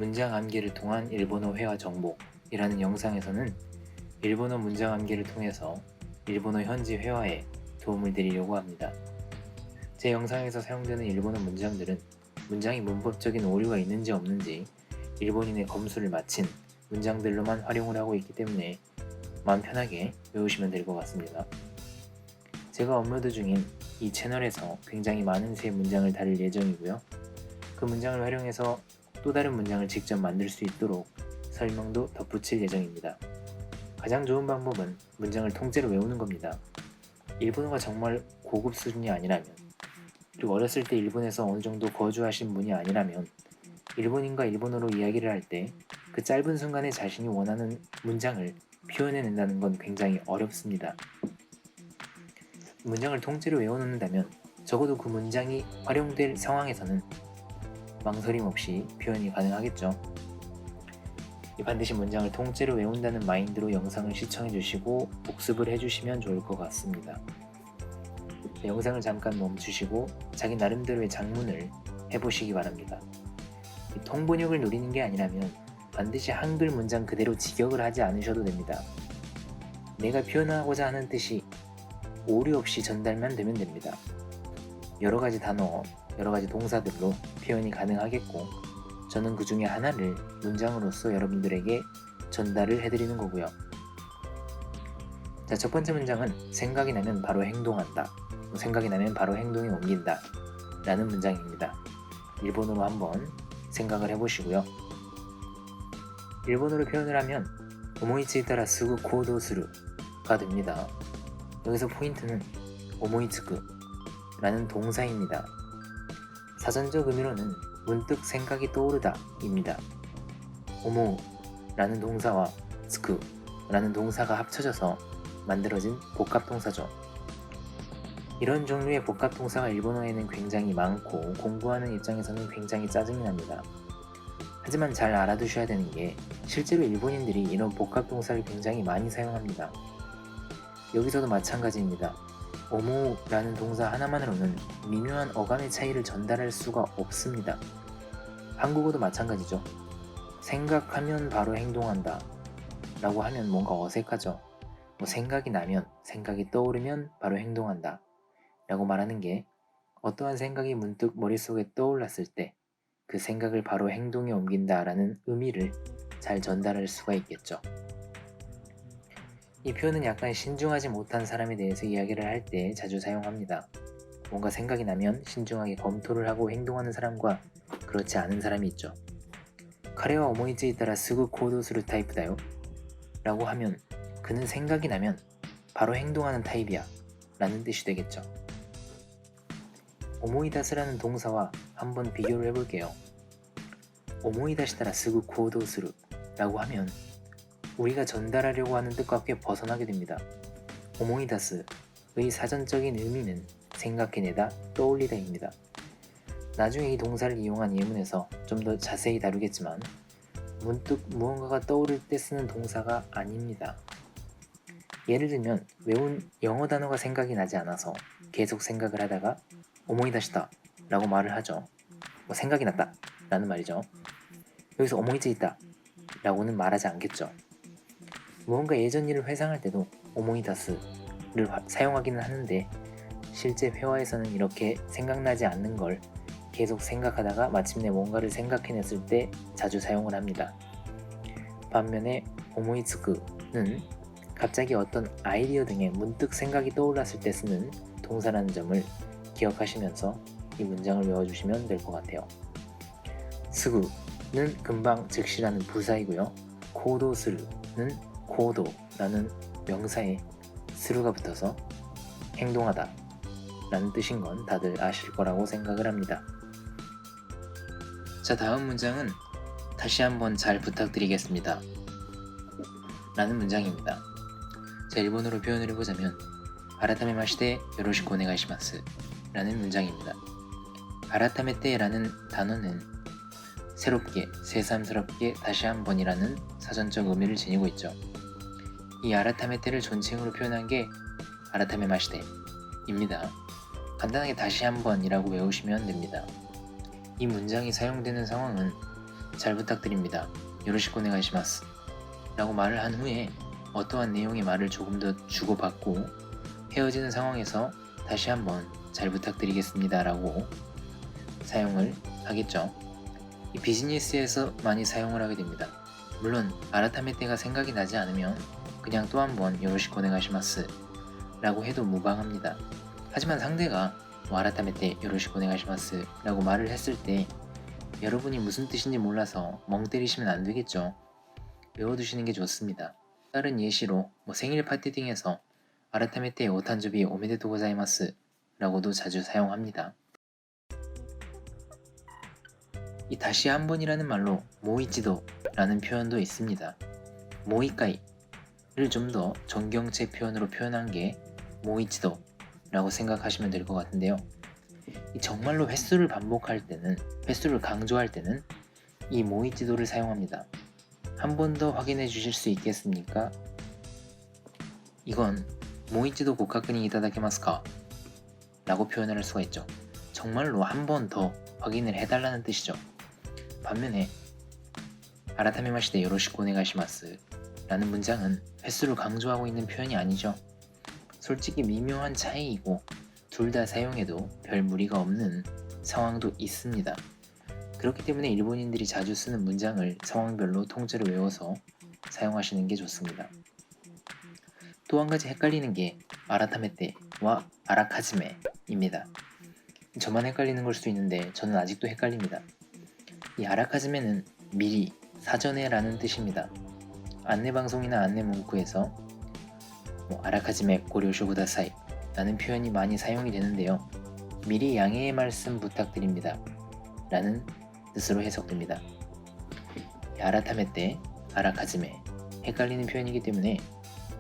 문장 암기를 통한 일본어 회화 정복이라는 영상에서는 일본어 문장 암기를 통해서 일본어 현지 회화에 도움을 드리려고 합니다. 제 영상에서 사용되는 일본어 문장들은 문장이 문법적인 오류가 있는지 없는지 일본인의 검수를 마친 문장들로만 활용을 하고 있기 때문에 마음 편하게 외우시면 될 것 같습니다. 제가 업로드 중인 이 채널에서 굉장히 많은 새 문장을 다룰 예정이고요. 그 문장을 활용해서 또 다른 문장을 직접 만들 수 있도록 설명도 덧붙일 예정입니다. 가장 좋은 방법은 문장을 통째로 외우는 겁니다. 일본어가 정말 고급 수준이 아니라면, 그리고 어렸을 때 일본에서 어느 정도 거주하신 분이 아니라면 일본인과 일본어로 이야기를 할 때 그 짧은 순간에 자신이 원하는 문장을 표현해낸다는 건 굉장히 어렵습니다. 문장을 통째로 외워놓는다면 적어도 그 문장이 활용될 상황에서는 망설임 없이 표현이 가능하겠죠. 반드시 문장을 통째로 외운다는 마인드로 영상을 시청해주시고 복습을 해주시면 좋을 것 같습니다. 영상을 잠깐 멈추시고 자기 나름대로의 작문을 해보시기 바랍니다. 통번역을 노리는 게 아니라면 반드시 한글 문장 그대로 직역을 하지 않으셔도 됩니다. 내가 표현하고자 하는 뜻이 오류 없이 전달만 되면 됩니다. 여러가지 단어, 여러가지 동사들로 표현이 가능하겠고 저는 그 중에 하나를 문장으로서 여러분들에게 전달을 해드리는 거고요. 자, 첫 번째 문장은 생각이 나면 바로 행동한다, 생각이 나면 바로 행동에 옮긴다 라는 문장입니다. 일본어로 한번 생각을 해보시고요. 일본어로 표현을 하면 오모이츠이타라 스구 코도스루가 됩니다. 여기서 포인트는 오모이츠쿠 라는 동사입니다. 사전적 의미로는 문득 생각이 떠오르다 입니다. 오모우 라는 동사와 스쿠 라는 동사가 합쳐져서 만들어진 복합동사죠. 이런 종류의 복합동사가 일본어에는 굉장히 많고 공부하는 입장에서는 굉장히 짜증이 납니다. 하지만 잘 알아두셔야 되는 게 실제로 일본인들이 이런 복합동사를 굉장히 많이 사용합니다. 여기서도 마찬가지입니다. 오모라는 동사 하나만으로는 미묘한 어감의 차이를 전달할 수가 없습니다. 한국어도 마찬가지죠. 생각하면 바로 행동한다 라고 하면 뭔가 어색하죠. 생각이 나면, 생각이 떠오르면 바로 행동한다 라고 말하는 게 어떠한 생각이 문득 머릿속에 떠올랐을 때 그 생각을 바로 행동에 옮긴다 라는 의미를 잘 전달할 수가 있겠죠. 이 표현은 약간 신중하지 못한 사람에 대해서 이야기를 할 때 자주 사용합니다. 뭔가 생각이 나면 신중하게 검토를 하고 행동하는 사람과 그렇지 않은 사람이 있죠. 카레와 오모이츠이타라 스구 코도스루 타입다요 라고 하면 그는 생각이 나면 바로 행동하는 타입이야 라는 뜻이 되겠죠. 오모이다스라는 동사와 한번 비교를 해볼게요. 오모이다시타라 스구 코도스루 라고 하면 우리가 전달하려고 하는 뜻과 꽤 벗어나게 됩니다. 오모이다스의 사전적인 의미는 생각해내다, 떠올리다입니다. 나중에 이 동사를 이용한 예문에서 좀 더 자세히 다루겠지만 문득 무언가가 떠오를 때 쓰는 동사가 아닙니다. 예를 들면 외운 영어 단어가 생각이 나지 않아서 계속 생각을 하다가 오모이다시다 라고 말을 하죠. 생각이 났다 라는 말이죠. 여기서 오모이츠이다 라고는 말하지 않겠죠. 무언가 예전 일을 회상할 때도 오모이다스를 사용하기는 하는데 실제 회화에서는 이렇게 생각나지 않는 걸 계속 생각하다가 마침내 뭔가를 생각해냈을 때 자주 사용을 합니다. 반면에 오모이츠쿠는 갑자기 어떤 아이디어 등에 문득 생각이 떠올랐을 때 쓰는 동사라는 점을 기억하시면서 이 문장을 외워주시면 될 것 같아요. 스구는 금방 즉시라는 부사이고요. 코도스루는 코도라는 명사에 스루가 붙어서 행동하다 라는 뜻인 건 다들 아실 거라고 생각을 합니다. 자, 다음 문장은 다시 한번 잘 부탁드리겠습니다 라는 문장입니다. 자, 일본어로 표현을 해보자면 아라타메마시테 요로시쿠 오네가이시마스 라는 문장입니다. 아라타메테 라는 단어는 새롭게, 새삼스럽게, 다시 한번이라는 사전적 의미를 지니고 있죠. 이 아라타메테를 존칭으로 표현한 게 아라타메마시테 입니다. 간단하게 다시 한번이라고 외우시면 됩니다. 이 문장이 사용되는 상황은 잘 부탁드립니다. 요로시쿠 오네가이시마스 라고 말을 한 후에 어떠한 내용의 말을 조금 더 주고받고 헤어지는 상황에서 다시 한번 잘 부탁드리겠습니다 라고 사용을 하겠죠. 이 비즈니스에서 많이 사용을 하게 됩니다. 물론 아라타메 때가 생각이 나지 않으면 그냥 또 한번 요로시쿠 오네가이시마스 라고 해도 무방합니다. 하지만 상대가 아라타메 때 요로시쿠 오네가이시마스 라고 말을 했을 때 여러분이 무슨 뜻인지 몰라서 멍 때리시면 안 되겠죠. 외워두시는 게 좋습니다. 다른 예시로 생일 파티 등에서 아라타메 때 오탄조비 오메데토 고자이마스 라고도 자주 사용합니다. 이 다시 한 번이라는 말로 모이치도 라는 표현도 있습니다. 모이까이를 좀 더 존경체 표현으로 표현한 게 모이치도 라고 생각하시면 될 것 같은데요. 이 정말로 횟수를 반복할 때는, 횟수를 강조할 때는 이 모이치도를 사용합니다. 한 번 더 확인해 주실 수 있겠습니까? 이건 모이치도 고카쿠니 이타다케마스까? 라고 표현을 할 수가 있죠. 정말로 한 번 더 확인을 해달라는 뜻이죠. 반면에 아라타메마시테 요로시쿠 오네가이시마스 라는 문장은 횟수를 강조하고 있는 표현이 아니죠. 솔직히 미묘한 차이이고 둘 다 사용해도 별 무리가 없는 상황도 있습니다. 그렇기 때문에 일본인들이 자주 쓰는 문장을 상황별로 통째로 외워서 사용하시는 게 좋습니다. 또 한 가지 헷갈리는 게 아라타메 때와 아라카즈메입니다. 저만 헷갈리는 걸 수도 있는데 저는 아직도 헷갈립니다. 이 아라카즈메는 미리, 사전에 라는 뜻입니다. 안내방송이나 안내문구에서 아라카즈메 고려쇼 구다사이 라는 표현이 많이 사용이 되는데요. 미리 양해의 말씀 부탁드립니다 라는 뜻으로 해석됩니다. 아라타메 때, 아라카즈메 헷갈리는 표현이기 때문에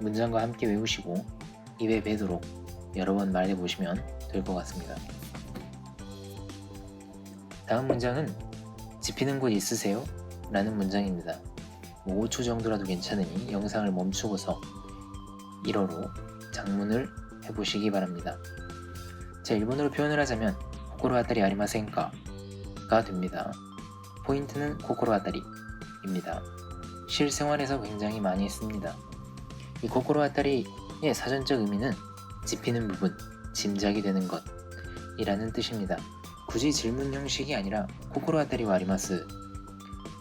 문장과 함께 외우시고 입에 배도록 여러 번 말해보시면 될 것 같습니다. 다음 문장은 집히는 곳 있으세요? 라는 문장입니다. 5초 정도라도 괜찮으니 영상을 멈추고서 1어로 장문을 해보시기 바랍니다. 자, 일본어로 표현을 하자면 코코로 아타리 아리마센까? 가 됩니다. 포인트는 코코로 아타리입니다. 실생활에서 굉장히 많이 씁니다. 이 코코로 아타리의 사전적 의미는 짚히는 부분, 짐작이 되는 것 이라는 뜻입니다. 굳이 질문 형식이 아니라 코코로 아타리와 아리마스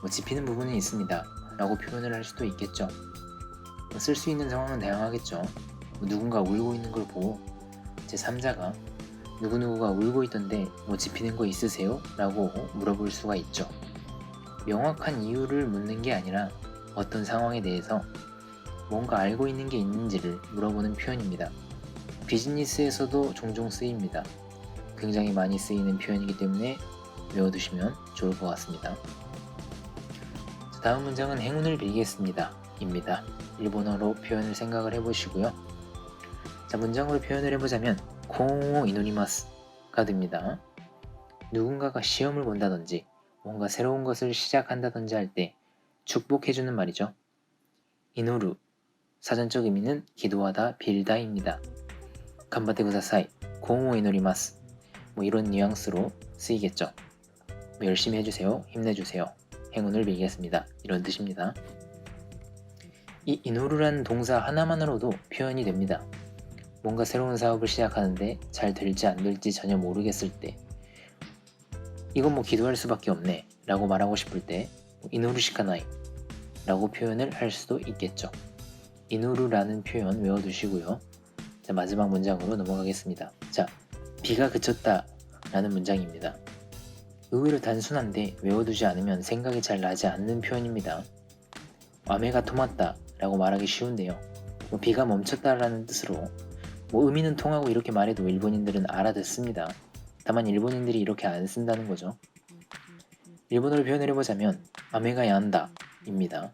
짚히는 부분은 있습니다 라고 표현을 할 수도 있겠죠. 쓸 수 있는 상황은 다양하겠죠. 누군가 울고 있는 걸 보고 제3자가 누구누구가 울고 있던데 짚히는 거 있으세요? 라고 물어볼 수가 있죠. 명확한 이유를 묻는 게 아니라 어떤 상황에 대해서 뭔가 알고 있는 게 있는지를 물어보는 표현입니다. 비즈니스에서도 종종 쓰입니다. 굉장히 많이 쓰이는 표현이기 때문에 외워두시면 좋을 것 같습니다. 다음 문장은 행운을 빌겠습니다 입니다. 일본어로 표현을 생각을 해보시고요. 자, 문장으로 표현을 해보자면 고옹 이노리마스가 됩니다. 누군가가 시험을 본다든지 뭔가 새로운 것을 시작한다든지 할 때 축복해주는 말이죠. 이노루 사전적 의미는 기도하다, 빌다입니다. 간바테 구다사이, 고옹 이노리마스 이런 뉘앙스로 쓰이겠죠. 열심히 해주세요, 힘내주세요, 행운을 빌겠습니다 이런 뜻입니다. 이 이노루라는 동사 하나만으로도 표현이 됩니다. 뭔가 새로운 사업을 시작하는데 잘 될지 안 될지 전혀 모르겠을 때 이건 기도할 수밖에 없네 라고 말하고 싶을 때 이노루 시카나이 라고 표현을 할 수도 있겠죠. 이노루라는 표현 외워두시고요. 자, 마지막 문장으로 넘어가겠습니다. 자, 비가 그쳤다 라는 문장입니다. 의외로 단순한데 외워두지 않으면 생각이 잘 나지 않는 표현입니다. 아메가 토마다 라고 말하기 쉬운데요. 비가 멈췄다 라는 뜻으로 의미는 통하고 이렇게 말해도 일본인들은 알아듣습니다. 다만 일본인들이 이렇게 안 쓴다는 거죠. 일본어로 표현을 해보자면 아메가 야한다 입니다.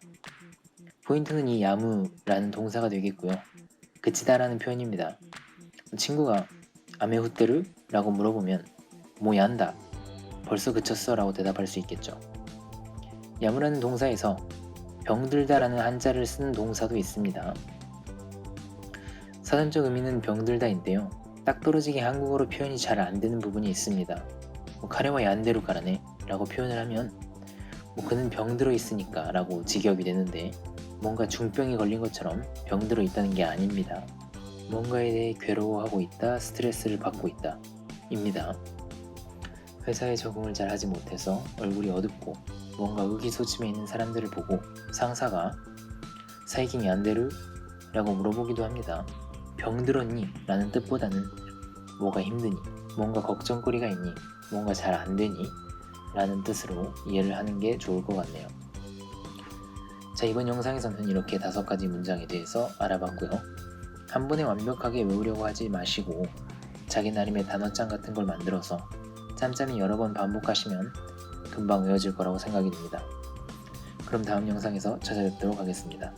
포인트는 이 야무라는 동사가 되겠고요. 그치다 라는 표현입니다. 친구가 아메 후테르? 라고 물어보면 얀다 벌써 그쳤어 라고 대답할 수 있겠죠. 야무라는 동사에서 병들다 라는 한자를 쓰는 동사도 있습니다. 사전적 의미는 병들다인데요. 딱 떨어지게 한국어로 표현이 잘 안되는 부분이 있습니다. 카레와 얀데루 가라네 라고 표현을 하면 그는 병들어 있으니까 라고 직역이 되는데 뭔가 중병이 걸린 것처럼 병들어 있다는 게 아닙니다. 뭔가에 대해 괴로워하고 있다, 스트레스를 받고 있다 입니다. 회사에 적응을 잘 하지 못해서 얼굴이 어둡고 뭔가 의기소침해 있는 사람들을 보고 상사가 사이킹이 안 되르? 라고 물어보기도 합니다. 병들었니? 라는 뜻보다는 뭐가 힘드니? 뭔가 걱정거리가 있니? 뭔가 잘 안 되니? 라는 뜻으로 이해를 하는 게 좋을 것 같네요. 자, 이번 영상에서는 이렇게 5가지 문장에 대해서 알아봤고요. 한 번에 완벽하게 외우려고 하지 마시고 자기 나름의 단어장 같은 걸 만들어서 짬짬이 여러 번 반복하시면 금방 외워질 거라고 생각이 듭니다. 그럼 다음 영상에서 찾아뵙도록 하겠습니다.